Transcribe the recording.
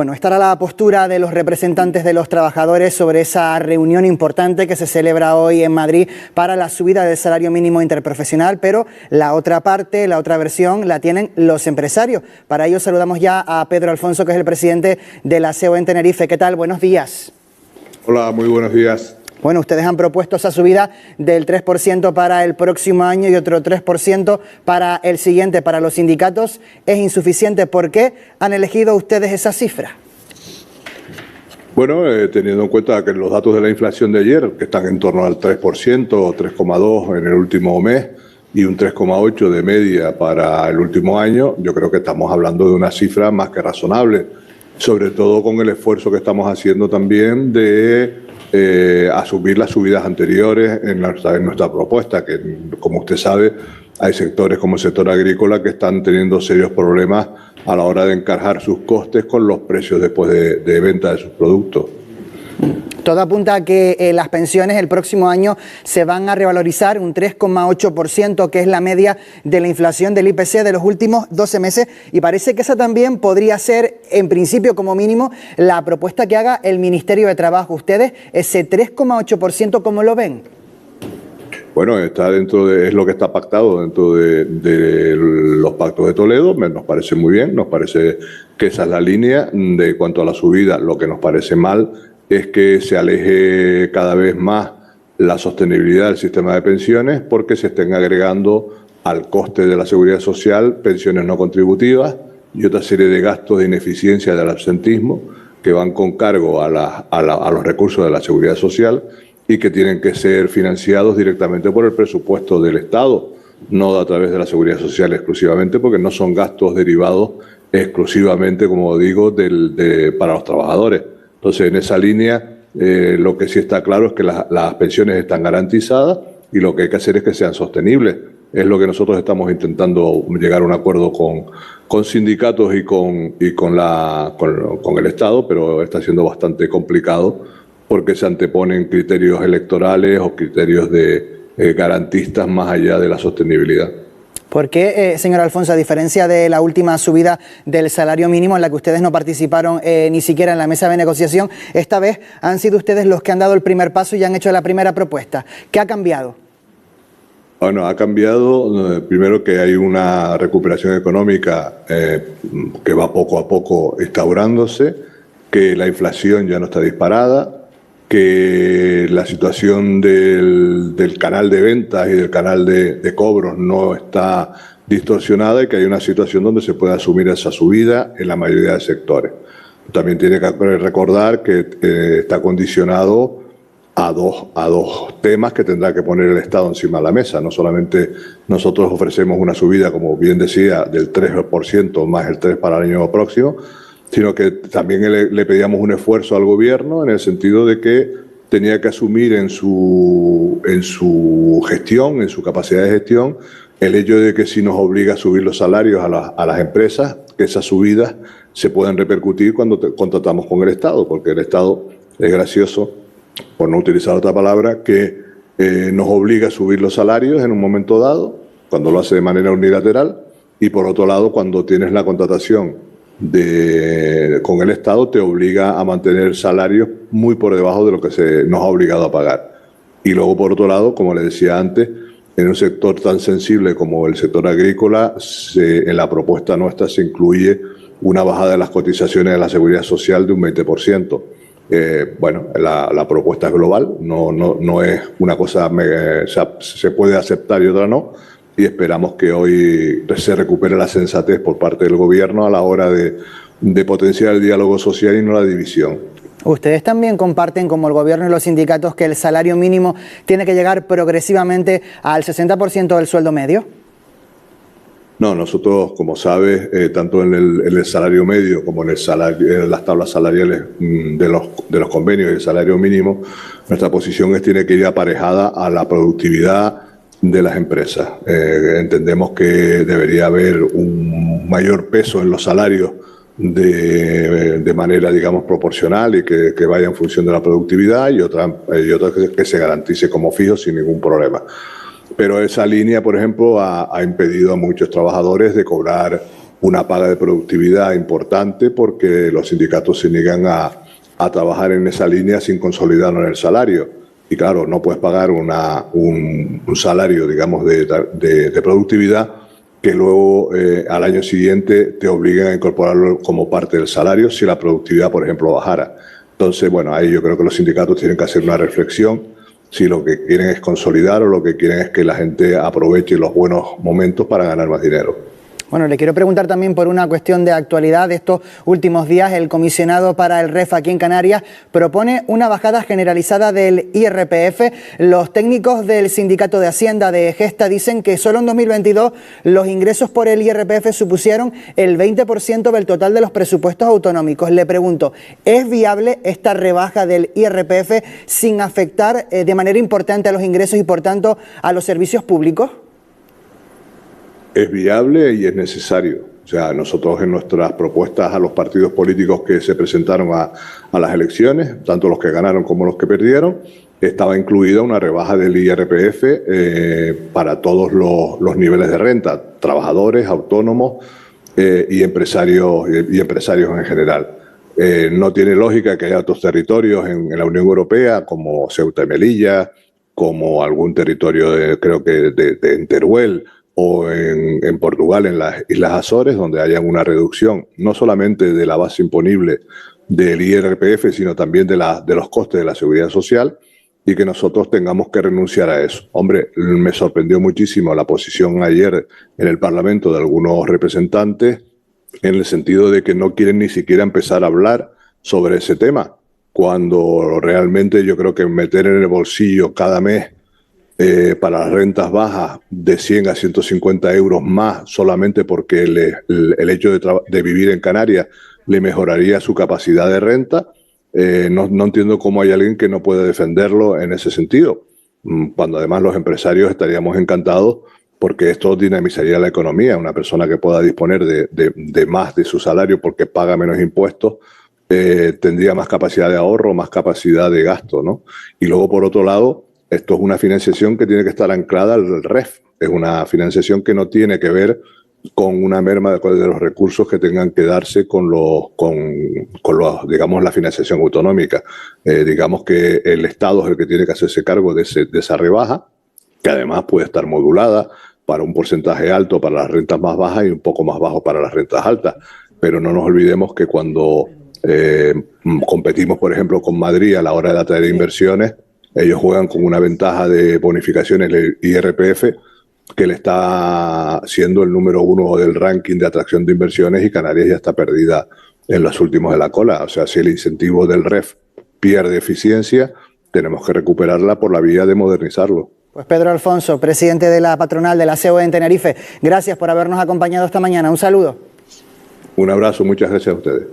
Bueno, esta era la postura de los representantes de los trabajadores sobre esa reunión importante que se celebra hoy en Madrid para la subida del salario mínimo interprofesional, pero la otra parte, la otra versión, la tienen los empresarios. Para ello saludamos ya a Pedro Alfonso, que es el presidente de la CEO en Tenerife. ¿Qué tal? Buenos días. Hola, muy buenos días. Bueno, ustedes han propuesto esa subida del 3% para el próximo año y otro 3% para el siguiente. Para los sindicatos es insuficiente. ¿Por qué han elegido ustedes esa cifra? Bueno, teniendo en cuenta que los datos de la inflación de ayer, que están en torno al 3% o 3,2% en el último mes y un 3,8% de media para el último año, yo creo que estamos hablando de una cifra más que razonable, sobre todo con el esfuerzo que estamos haciendo también de asumir las subidas anteriores en nuestra propuesta, que como usted sabe hay sectores como el sector agrícola que están teniendo serios problemas a la hora de encajar sus costes con los precios después de venta de sus productos. Todo apunta a que las pensiones el próximo año se van a revalorizar un 3,8%, que es la media de la inflación del IPC de los últimos 12 meses. Y parece que esa también podría ser, en principio, como mínimo, la propuesta que haga el Ministerio de Trabajo. ¿Ustedes ese 3,8% cómo lo ven? Bueno, está es lo que está pactado dentro de los pactos de Toledo. Nos parece muy bien, nos parece que esa es la línea. De cuanto a la subida, lo que nos parece mal es que se aleje cada vez más la sostenibilidad del sistema de pensiones porque se estén agregando al coste de la seguridad social pensiones no contributivas y otra serie de gastos de ineficiencia del absentismo que van con cargo a los recursos de la seguridad social y que tienen que ser financiados directamente por el presupuesto del Estado, no a través de la seguridad social exclusivamente, porque no son gastos derivados exclusivamente, como digo, para los trabajadores. Entonces, en esa línea, lo que sí está claro es que las pensiones están garantizadas y lo que hay que hacer es que sean sostenibles. Es lo que nosotros estamos intentando llegar a un acuerdo con sindicatos y con el Estado, pero está siendo bastante complicado porque se anteponen criterios electorales o criterios garantistas más allá de la sostenibilidad. ¿Por qué, señor Alfonso, a diferencia de la última subida del salario mínimo en la que ustedes no participaron ni siquiera en la mesa de negociación, esta vez han sido ustedes los que han dado el primer paso y han hecho la primera propuesta? ¿Qué ha cambiado? Bueno, ha cambiado, primero que hay una recuperación económica que va poco a poco instaurándose, que la inflación ya no está disparada, que la situación del canal de ventas y del canal de cobros no está distorsionada y que hay una situación donde se puede asumir esa subida en la mayoría de sectores. También tiene que recordar que está condicionado a dos temas que tendrá que poner el Estado encima de la mesa. No solamente nosotros ofrecemos una subida, como bien decía, del 3% más el 3% para el año próximo, sino que también le pedíamos un esfuerzo al gobierno en el sentido de que tenía que asumir en su gestión, en su capacidad de gestión, el hecho de que si nos obliga a subir los salarios a las empresas, que esas subidas se puedan repercutir cuando contratamos con el Estado, porque el Estado es gracioso, por no utilizar otra palabra, que nos obliga a subir los salarios en un momento dado, cuando lo hace de manera unilateral, y por otro lado, cuando tienes la contratación con el Estado, te obliga a mantener salarios muy por debajo de lo que se nos ha obligado a pagar. Y luego, por otro lado, como le decía antes, en un sector tan sensible como el sector agrícola, en la propuesta nuestra se incluye una bajada de las cotizaciones de la seguridad social de un 20%. Bueno, la propuesta es global, no es una cosa, se puede aceptar y otra no, y esperamos que hoy se recupere la sensatez por parte del gobierno a la hora de potenciar el diálogo social y no la división. ¿Ustedes también comparten, como el gobierno y los sindicatos, que el salario mínimo tiene que llegar progresivamente al 60% del sueldo medio? No, nosotros, como sabes, tanto en el salario medio como en las tablas salariales de los convenios y el salario mínimo, nuestra posición tiene que ir aparejada a la productividad de las empresas. Entendemos que debería haber un mayor peso en los salarios de manera, digamos, proporcional y que vaya en función de la productividad y otra que se garantice como fijo sin ningún problema. Pero esa línea, por ejemplo, ha impedido a muchos trabajadores de cobrar una paga de productividad importante porque los sindicatos se niegan a trabajar en esa línea sin consolidarlo en el salario. Y claro, no puedes pagar un salario, digamos, de productividad que luego al año siguiente te obliguen a incorporarlo como parte del salario si la productividad, por ejemplo, bajara. Entonces, bueno, ahí yo creo que los sindicatos tienen que hacer una reflexión si lo que quieren es consolidar o lo que quieren es que la gente aproveche los buenos momentos para ganar más dinero. Bueno, le quiero preguntar también por una cuestión de actualidad. De estos últimos días, el comisionado para el REF aquí en Canarias propone una bajada generalizada del IRPF. Los técnicos del Sindicato de Hacienda de Gesta dicen que solo en 2022 los ingresos por el IRPF supusieron el 20% del total de los presupuestos autonómicos. Le pregunto, ¿es viable esta rebaja del IRPF sin afectar de manera importante a los ingresos y, por tanto, a los servicios públicos? Es viable y es necesario. O sea, nosotros en nuestras propuestas a los partidos políticos que se presentaron a las elecciones, tanto los que ganaron como los que perdieron, estaba incluida una rebaja del IRPF para todos los niveles de renta, trabajadores, autónomos y empresarios en general. No tiene lógica que haya otros territorios en la Unión Europea, como Ceuta y Melilla, como algún territorio, creo que de Teruel, o en Portugal, en las Islas Azores, donde haya una reducción no solamente de la base imponible del IRPF, sino también de los costes de la seguridad social, y que nosotros tengamos que renunciar a eso. Hombre, me sorprendió muchísimo la posición ayer en el Parlamento de algunos representantes, en el sentido de que no quieren ni siquiera empezar a hablar sobre ese tema, cuando realmente yo creo que meter en el bolsillo cada mes para las rentas bajas de 100 a 150 euros más solamente porque el hecho de vivir en Canarias le mejoraría su capacidad de renta, no entiendo cómo hay alguien que no puede defenderlo en ese sentido, cuando además los empresarios estaríamos encantados porque esto dinamizaría la economía. Una persona que pueda disponer de más de su salario porque paga menos impuestos tendría más capacidad de ahorro, más capacidad de gasto, ¿no? Y luego, por otro lado, esto es una financiación que tiene que estar anclada al REF. Es una financiación que no tiene que ver con una merma de los recursos que tengan que darse con digamos, la financiación autonómica. Digamos que el Estado es el que tiene que hacerse cargo de esa rebaja, que además puede estar modulada para un porcentaje alto para las rentas más bajas y un poco más bajo para las rentas altas. Pero no nos olvidemos que cuando competimos, por ejemplo, con Madrid a la hora de atraer inversiones, ellos juegan con una ventaja de bonificaciones del IRPF que le está siendo el número 1 del ranking de atracción de inversiones, y Canarias ya está perdida en los últimos de la cola. O sea, si el incentivo del REF pierde eficiencia, tenemos que recuperarla por la vía de modernizarlo. Pues Pedro Alfonso, presidente de la patronal de la COE en Tenerife, gracias por habernos acompañado esta mañana. Un saludo. Un abrazo, muchas gracias a ustedes.